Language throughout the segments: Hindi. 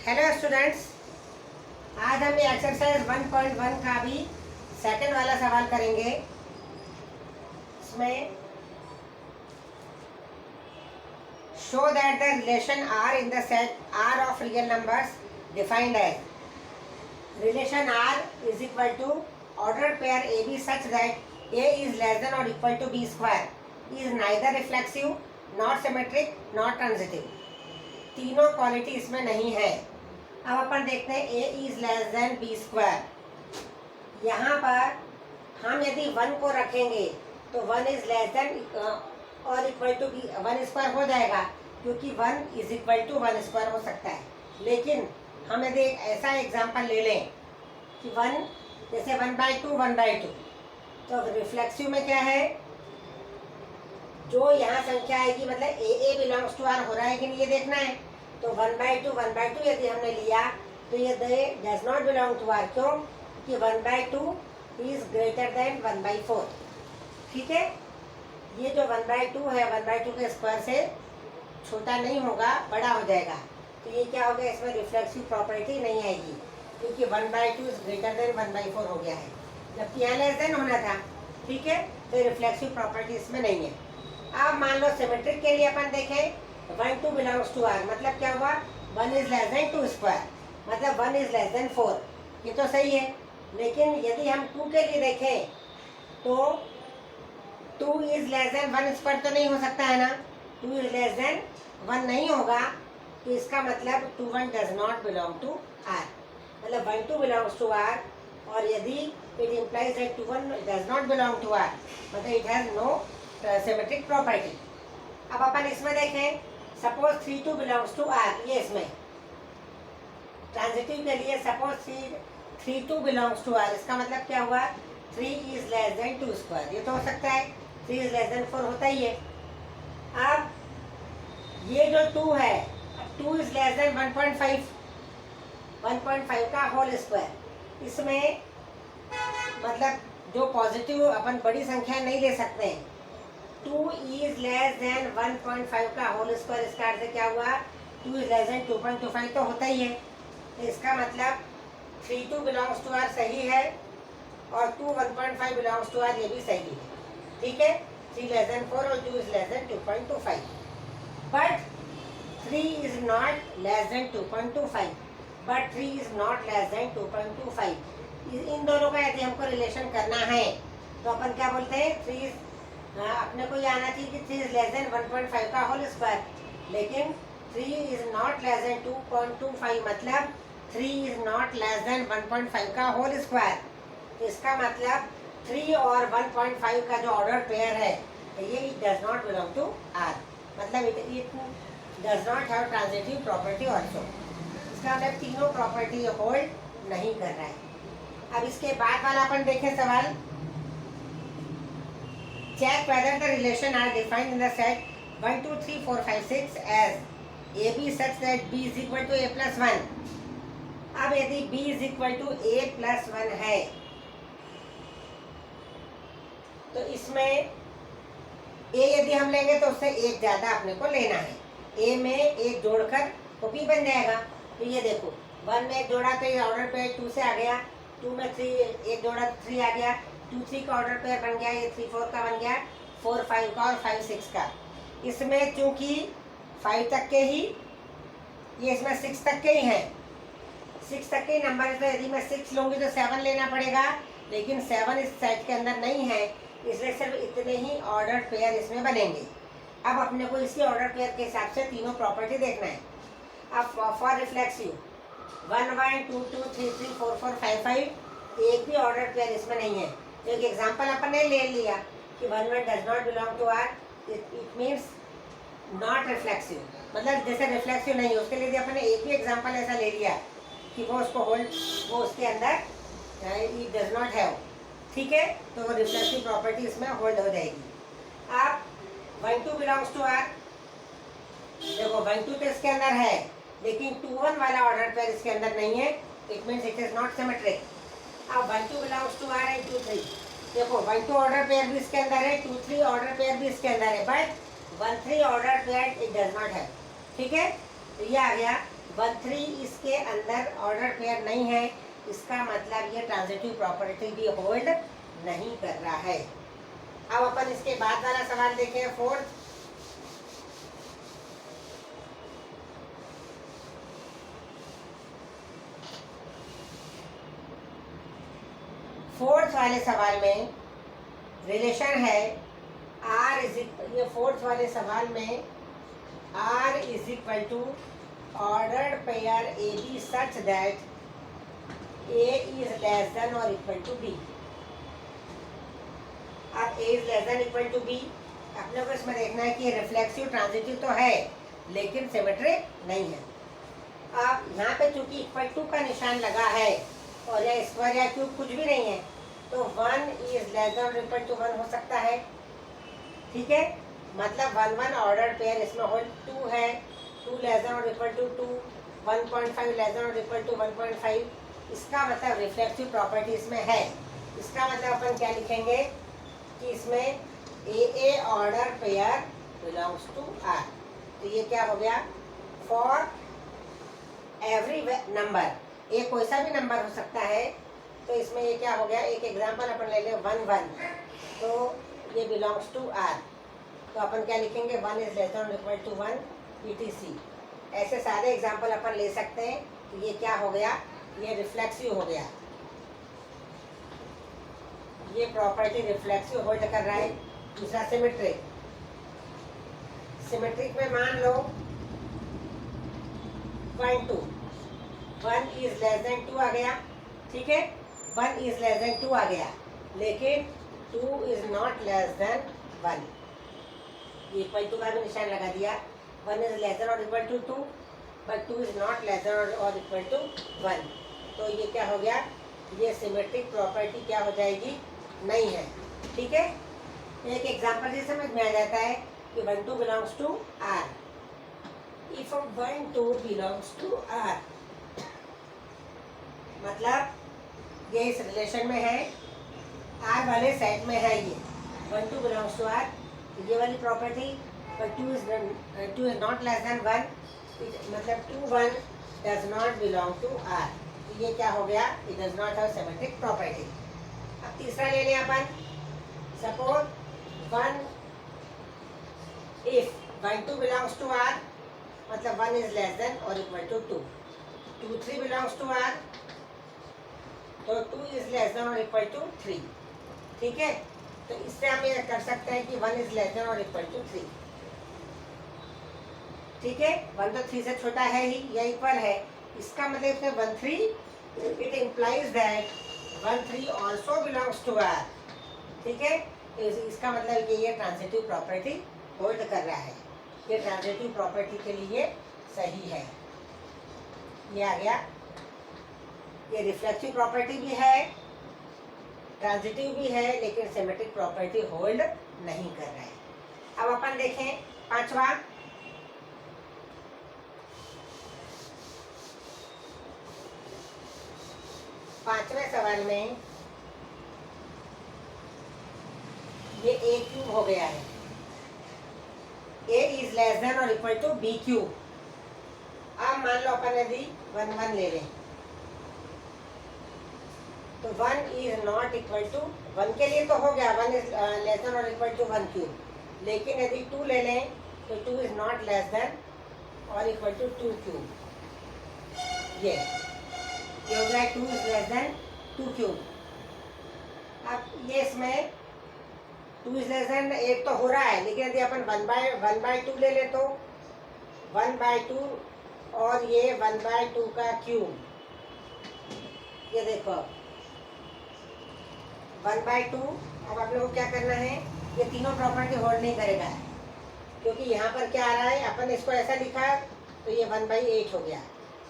हेलो स्टूडेंट्स, आज हम ये एक्सरसाइज 1.1 का भी सेकंड वाला सवाल करेंगे। इसमें show that the relation are in the set R of real numbers defined as relation R is equal to order pair A B such that A is less than और equal to B square is neither reflexive not symmetric not transitive. तीनों क्वालिटी इसमें नहीं है। अब अपन देखते हैं A is less than B square. यहाँ पर हम यदि 1 को रखेंगे तो 1 इज लेस देन और इक्वल टू बी 1 स्क्वायर हो जाएगा, क्योंकि 1 इज इक्वल टू 1 स्क्वायर हो सकता है। लेकिन हम यदि एक ऐसा एग्जांपल ले लें कि 1 जैसे 1/2 1/2, तो रिफ्लेक्सिव में क्या है, जो यहाँ संख्या आएगी मतलब ए बिलोंग्स टू आर हो रहा है कि नहीं ये देखना है। तो 1/2 यदि हमने लिया तो ये does not belong to R. क्यों? कि 1/2 इज ग्रेटर देन 1/4। ठीक है, ये जो 1/2 है 1/2 के स्क्वायर से छोटा नहीं होगा, बड़ा हो जाएगा। तो ये क्या हो गया, इसमें रिफ्लेक्सिव प्रॉपर्टी नहीं आएगी, क्योंकि 1/2 इज ग्रेटर देन 1/4 हो गया है, जबकि यहाँ लेस देन होना था। ठीक है, तो रिफ्लेक्सिव प्रॉपर्टी इसमें नहीं है। अब मान लो सिमेट्रिक के लिए अपन देखें 1 2 बिलोंग्स टू आर, मतलब क्या हुआ, 1 इज लेस देन 2 स्क्वायर, मतलब 1 इज लेस देन 4। ये तो सही है। लेकिन यदि हम 2 के लिए देखें तो 2 इज लेस देन 1 स्क्वायर तो नहीं हो सकता है ना, 2 इज लेस देन 1 नहीं होगा। तो इसका मतलब 2 1 does not belong to R, मतलब 1 2 बिलोंग्स टू आर। और यदि it implies that 2 1 does not belong to R, मतलब it has no symmetric property. अब अपन इसमें देखें, सपोज 3 2 बिलोंग्स टू आर, ये इसमें ट्रांजिटिव के लिए सपोज 3 2 बिलोंग्स टू आर, इसका मतलब क्या हुआ, 3 इज लेस देन 2 स्क्वायर। ये तो हो सकता है, 3 इज लेस देन 4 होता ही है। अब ये जो 2 है, 2 इज लेस देन 1.5 का होल स्क्वायर। इसमें मतलब जो पॉजिटिव अपन बड़ी संख्या नहीं ले सकते हैं। 2 इज लेस देन 1.5 का होल स्क्वायर, इसका अर्थ क्या हुआ, 2 इज लेस देन 2.25 तो होता ही है। तो इसका मतलब 3 2 बिलोंग्स टू आर सही है और 2 1.5 बिलोंग्स टू आर ये भी सही है। ठीक है, 3 लेस देन 4 और 2 is less then 2.25, but 3 is not less then 2.25, but 3 is not less then 2.25। इन दोनों का यदि हमको रिलेशन करना है तो अपन क्या बोलते हैं, 3 अपने को ये आना चाहिए कि 3 इज लेस देन 1.5 का होल स्क्वायर, लेकिन 3 इज नॉट लेस देन 2.25, मतलब 3 इज नॉट लेस देन 1.5 का होल स्क्वायर। तो इसका मतलब 3 और 1.5 का जो ऑर्डर पेयर है ये it does not belong to R, मतलब it does not have transitive property also. इसका मतलब तीनों प्रॉपर्टी होल्ड नहीं कर रहा है। अब इसके बाद वाला अपन देखें सवाल, check whether the relation are defined in the set 1 2 3 4 5 6 as a b such that b is equal to a plus 1। अब यदि b is equal to a plus 1 है तो इसमें a यदि हम लेंगे तो उससे एक ज़्यादा अपने को लेना है। a में एक जोड़कर तो b बन जाएगा। तो ये देखो 1 में एक जोड़ा तो ये ऑर्डर पे 2 से आ गया, 2 में 3 एक जोड़ा तो 3 आ गया, 2 3 का ऑर्डर पेयर बन गया, ये 3 4 का बन गया, 4 5 का और 5 6 का। इसमें चूंकि 5 तक के ही, ये इसमें 6 तक के ही हैं, 6 तक के नंबर है। तो यदि मैं 6 लूँगी तो 7 लेना पड़ेगा, लेकिन 7 इस सेट के अंदर नहीं है, इसलिए सिर्फ इतने ही ऑर्डर पेयर इसमें बनेंगे। अब अपने को इसी ऑर्डर पेयर के हिसाब से तीनों प्रॉपर्टी देखना है। अब फॉर रिफ्लेक्सिव 1 1 2 2 3 3 4 4 5 5 एक भी ऑर्डर पेयर इसमें नहीं है। तो एक एग्जांपल अपन ने ले लिया कि 1 1 does not belong to R, it means not reflexive, मतलब जैसे रिफ्लेक्सिव नहीं है। उसके लिए अपन ने एक ही एग्जांपल ऐसा ले लिया कि वो उसको होल्ड, वो उसके अंदर इट डज नॉट हैव। ठीक है, तो वो रिफ्लेक्सिव प्रॉपर्टी इसमें होल्ड हो जाएगी। अब 1 2 बिलोंग्स टू आर, देखो 1 2 तो इसके अंदर है, लेकिन 2 1 वाला ऑर्डर पेयर इसके अंदर नहीं है, it means it is not symmetric. अब 1 2 बिलोंग्स टू आर एंड 2 3, देखो 1 2 ऑर्डर पेयर भी इसके अंदर है, 2 3 ऑर्डर पेयर भी इसके अंदर है, but 1 3 order pair it does not है। ठीक है, तो ये आ गया 1 3 इसके अंदर ऑर्डर पेयर नहीं है, इसका मतलब ये ट्रांजिटिव प्रॉपर्टी भी होल्ड नहीं कर रहा है। अब अपन इसके बाद वाला सवाल देखें, फोर्थ। फोर्थ वाले सवाल में रिलेशन है आर इज, ये फोर्थ वाले सवाल में R is equal to ordered pair A B such that A is less than और इक्वल टू बी। अब A is less than equal to B, अपने को इसमें देखना है कि रिफ्लेक्सिव ट्रांजिटिव तो है लेकिन सिमेट्रिक नहीं है। अब यहाँ पे चूंकि इक्वल टू का निशान लगा है और या स्क्वायर या क्यूब कुछ भी नहीं है, तो 1 इज लेस देन और इक्वल टू 1 हो सकता है। ठीक है, मतलब 1 1 ऑर्डर पेयर इसमें होल 2 है, 2 लेस देन और इक्वल टू 2, 1.5 लेस देन और इक्वल टू 1.5। इसका मतलब रिफ्लेक्सिव प्रॉपर्टी इसमें है। इसका मतलब अपन क्या लिखेंगे कि इसमें A order pair belongs to R. तो ये क्या हो गया, फॉर एवरी नंबर, ए कोई सा भी नंबर हो सकता है, तो इसमें ये क्या हो गया, एक एग्जांपल अपन ले लें 1 1, तो ये बिलोंग्स टू आर, तो अपन क्या लिखेंगे 1 इज लेस देन और इक्वल टू 1 etc। ऐसे सारे एग्जांपल अपन ले सकते हैं। तो ये क्या हो गया, ये रिफ्लेक्सिव हो गया, ये प्रॉपर्टी रिफ्लेक्सिव होल्ड कर रहा है। दूसरा सिमेट्रिक, सिमेट्रिक में मान लो 1 2, 1 इज लेस देन 2 आ गया। ठीक है, 1 इज लेस देन 2 आ गया, लेकिन 2 इज नॉट लेस देन 1। ये इक्वल टू का भी निशान लगा दिया। 1 इज लेस देन और equal to 2, but 2 is not less than और इक्वल टू 1। तो ये क्या हो गया, ये सिमेट्रिक प्रॉपर्टी क्या हो जाएगी, नहीं है। ठीक है, एक एग्जांपल से समझ में आ जाता है कि 1 2 belongs to R. If 1 2 belongs to R, मतलब ये इस रिलेशन में है, आर वाले सेट में है, ये 1 2 बिलोंग्स टू आर, ये वाली property. but 2 is not less than 1, मतलब 2 1 does not belong to R। तो ये क्या हो गया, it does not have symmetric property। अब तीसरा ले लें अपन, suppose 1 if 1 2 belongs to R, मतलब 1 is less than or equal to 2, 2 3 belongs to R, तो 2 is less than or equal to 3। ठीक है, तो इससे हम ये कर सकते हैं कि 1 is less than or equal to 3। ठीक है, 1 तो 3 से छोटा है ही, या इक्वल है, इसका मतलब इसमें 1 3, it implies that 1 3 also belongs to R. ठीक है, इसका मतलब ये ट्रांजिटिव प्रॉपर्टी होल्ड कर रहा है, ये ट्रांजिटिव प्रॉपर्टी के लिए सही है। ये आ गया, ये रिफ्लेक्सिव प्रॉपर्टी भी है, ट्रांजिटिव भी है, लेकिन सिमेट्रिक प्रॉपर्टी होल्ड नहीं कर रहा है। अब अपन देखें पांचवा, पांचवें सवाल में ये ए क्यूब हो गया है, ए इज लेस देन और इक्वल टू बी क्यूब। अब मान लो अपन यदि 1 1 ले लें, तो 1 इज नॉट इक्वल टू 1 के लिए तो हो गया 1 इज लेस देन और इक्वल टू 1 क्यूब, लेकिन यदि 2 ले लें तो 2 इज नॉट लेस देन और इक्वल टू 2 क्यूब। ये हो गया 2 इज लेस देन 2 क्यूब। अब ये इसमें 2 इज लेस देन 8 तो हो रहा है, लेकिन यदि अपन 1 बाय 2 ले लें तो 1 बाय 2 और ये 1 बाय 2 का क्यूब, ये देखो 1 बाय 2। अब आप लोगों को क्या करना है, ये तीनों प्रॉपर्टी होल्ड नहीं करेगा, क्योंकि यहाँ पर क्या आ रहा है, अपन इसको ऐसा लिखा तो ये 1 बाई 8 हो गया,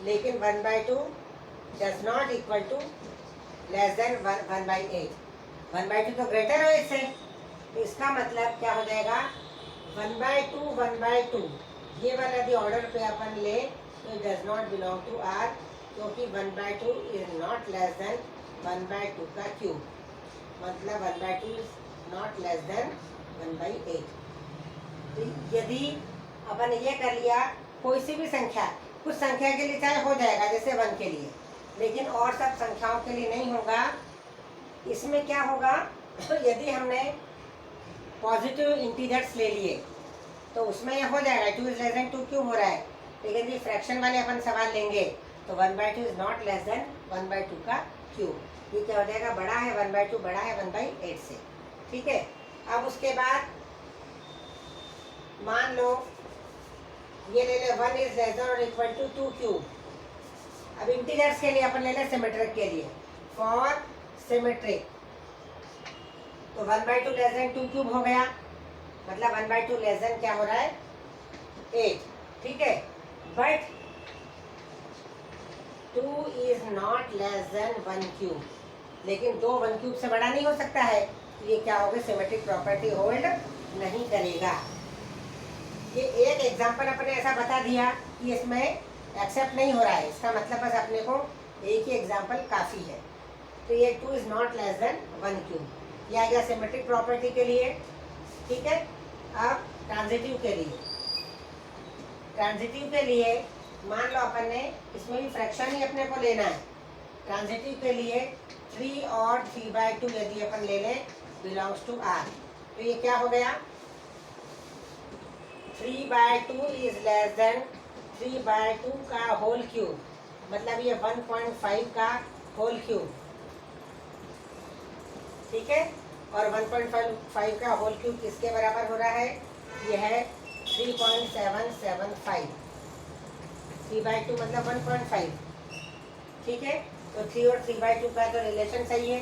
लेकिन 1 by 2 does not equal to less than 1 by 8। 1 by 2 तो ग्रेटर है इससे, तो इसका मतलब क्या हो जाएगा 1 बाय 2, ये वाला यदि ऑर्डर पे अपन ले तो it does not belong to R, क्योंकि 1 by 2 is not less than 1 by 2 का क्यूब, मतलब 1 by 2 is not less than 1 by 8। तो यदि अपन ये कर लिया, कोई सी भी संख्या कुछ संख्या के लिए चाहे हो जाएगा, जैसे 1 के लिए, लेकिन और सब संख्याओं के लिए नहीं होगा। इसमें क्या होगा, यदि हमने पॉजिटिव इंटीजर्स ले लिए तो उसमें ये हो जाएगा 2 इज लेस देन 2 क्यों हो रहा है, लेकिन ये फ्रैक्शन वाले अपन सवाल लेंगे तो 1/2 इज नॉट लेस देन 1/2 का क्यूब। ये क्या हो जाएगा, बड़ा है 1/2, बड़ा है 1/8 से। ठीक है, अब उसके बाद मान लो ये ले ले 1 इज लेस देन और इक्वल टू 2 क्यूब। अब इंटीजर्स के लिए अपन ले लें सिमेट्रिक के लिए, फॉर सिमेट्रिक तो 1/2 लेस देन 2 क्यूब हो गया, मतलब 1/2 लेस देन क्या हो रहा है 8। ठीक है, but 2 is not less than 1 cube, लेकिन 2 1 क्यूब से बड़ा नहीं हो सकता है, तो ये क्या होगा, सिमेट्रिक प्रॉपर्टी होल्ड नहीं करेगा। ये एक एग्जांपल अपने ऐसा बता दिया कि इसमें एक्सेप्ट नहीं हो रहा है, इसका मतलब बस अपने को एक ही एग्जांपल काफ़ी है। तो ये 2 is not less than 1 cube, ये आ गया सिमेट्रिक प्रॉपर्टी के लिए। ठीक है, अब ट्रांजिटिव के लिए, ट्रांजिटिव के लिए मान लो अपन ने इसमें भी फ्रैक्शन ही अपने को लेना है। ट्रांजिटिव के लिए 3 और 3/2 यदि अपन ले लें बिलोंग्स टू R, तो ये क्या हो गया, 3/2 इज लेस देन 3/2 का होल क्यूब, मतलब ये 1.5 का होल क्यूब। ठीक है, और 1.5 का होल क्यूब किसके बराबर हो रहा है, ये है 3.775। 3/2 मतलब 1.5। ठीक है, तो 3 और 3/2 का तो रिलेशन सही है,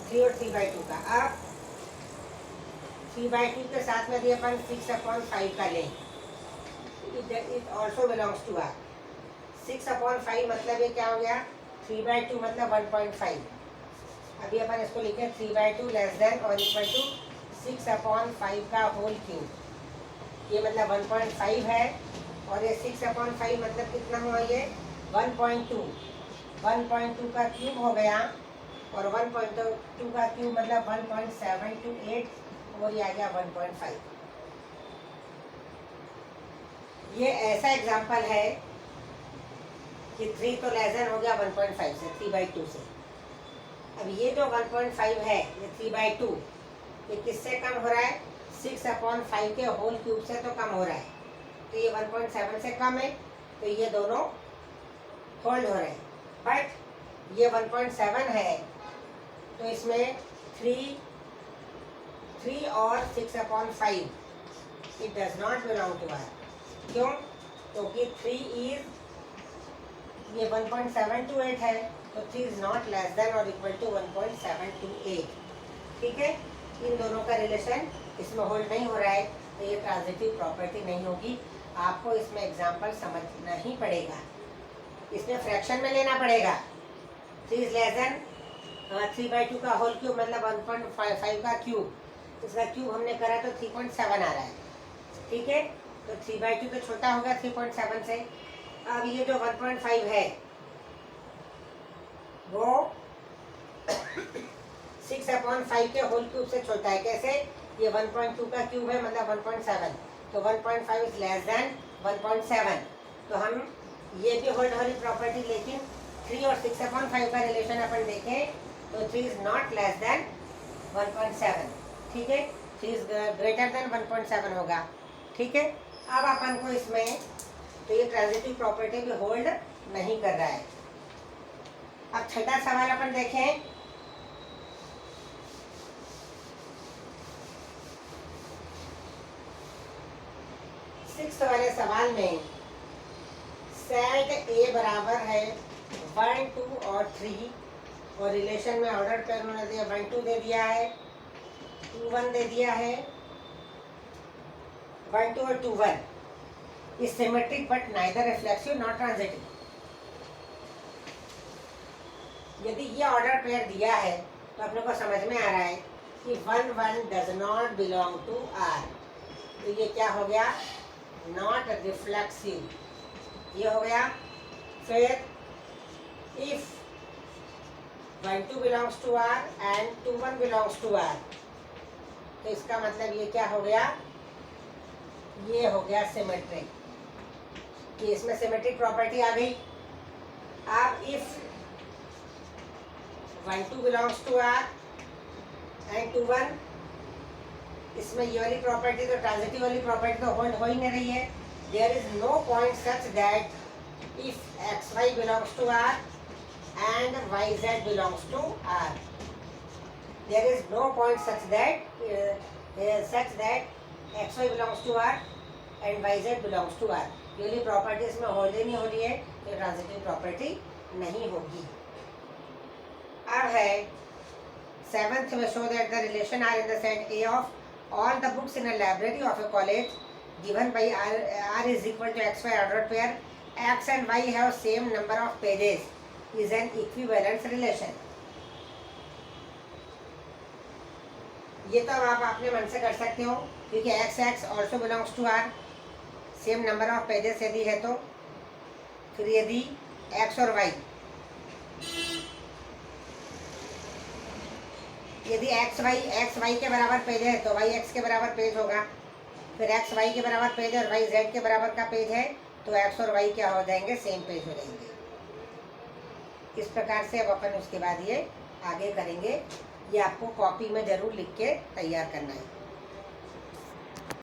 3 और 3/2 का। अब 3/2 के साथ में यदि अपन 6/5 का लें, it also belongs to R। 6/5 मतलब ये क्या हो गया, 3/2 मतलब 1.5। अभी अपन इसको लिखे 3/2 लेस देन और इक्वल टू 6/5 का होल क्यूब, ये मतलब 1.5 है, और ये 6/5 मतलब कितना हुआ, ये 1.2। 1.2 का क्यूब हो गया, और 1.2 का क्यूब मतलब 1.728, और ये आ गया 1.5। ये ऐसा एग्जाम्पल है कि 3 तो लेस देन हो गया 1.5 से, 3/2 से। अब ये जो 1.5 है, ये 3/2, ये किससे कम हो रहा है, 6/5 के होल क्यूब से तो कम हो रहा है, तो ये 1.7 से कम है, तो ये दोनों होल्ड हो रहे हैं। बट ये 1.7 है, तो इसमें 3 और 6/5 it does not belong to R। क्यों, क्योंकि 3 इज, ये 1.728 है, तो 3 इज नॉट लेस देन और इक्वल टू 1.728। ठीक है, इन दोनों का रिलेशन इसमें होल्ड नहीं हो रहा है, तो ये ट्रांजिटिव प्रॉपर्टी नहीं होगी। आपको इसमें एग्जांपल समझना ही पड़ेगा, इसमें फ्रैक्शन में लेना पड़ेगा। 3 इज लेस देन 3/2 का होल क्यूब मतलब 1.5 का क्यूब, इसका क्यूब हमने करा तो 3.7 आ रहा है। ठीक है, तो 3/2 तो छोटा होगा 3.7 से। अब ये जो 1.5 है वो 6/5 के होल क्यूब से छोटा है। कैसे, ये 1.2 का क्यूब है मतलब 1.7, तो 1.5 इज लेस देन 1.7, तो हम ये भी होल्ड हो रही प्रॉपर्टी, लेकिन 3 और 6/5 का रिलेशन अपन देखें तो 3 इज नॉट लेस देन 1.7। ठीक है, 3 इज ग्रेटर देन 1.7 होगा। ठीक है, अब अपन को इसमें तो ये ट्रांजिटिव प्रॉपर्टी भी होल्ड नहीं कर रहा है। अब छठा सवाल अपन देखें, सिक्स वाले सवाल में सेट ए बराबर है 1, 2 और 3, और रिलेशन में ऑर्डर पे उन्होंने दिया 1, 2 दे दिया है, 2, 1 दे दिया है, 1, 2 और 2, 1 is symmetric but neither reflexive nor transitive। यदि ये ऑर्डर पेयर दिया है तो अपने को समझ में आ रहा है कि 1, 1 does not belong to R, तो ये क्या हो गया, नॉट रिफ्लेक्सिव, ये हो गया। फिर if 1, 2 belongs to R and 2, 1 belongs to R, तो इसका मतलब ये क्या हो गया, ये हो गया सिमेट्रिक। कि इसमें सिमेट्रिक प्रॉपर्टी आ गई। अब if 1 2 belongs to R and 2 1, इसमें ये वाली प्रॉपर्टी तो ट्रांजिटिव वाली प्रॉपर्टी तो हो ही नहीं रही है। There is no point such that if X Y belongs to R and yz belongs to R. There is no point such that xy belongs to R and yz belongs to R. ये वाली प्रॉपर्टी इसमें होल्ड नहीं हो रही है, तो ट्रांजिटिव प्रॉपर्टी नहीं होगी। अब है 7th में, show that the relation are in the set A of all the books in a library of a college given by R is equal to xy ordered pair, x and y have same number of pages is an equivalence relation। ये तो आप अपने मन से कर सकते हो, क्योंकि x also belongs to R, same number of pages यदि है तो। फिर यदि x और y, यदि x y के बराबर पेज है तो y x के बराबर पेज होगा। फिर x y के बराबर पेज है और y z के बराबर का पेज है, तो x और y क्या हो जाएंगे, सेम पेज हो जाएंगे। इस प्रकार से अब अपन उसके बाद ये आगे करेंगे। ये आपको कॉपी में ज़रूर लिख के तैयार करना है।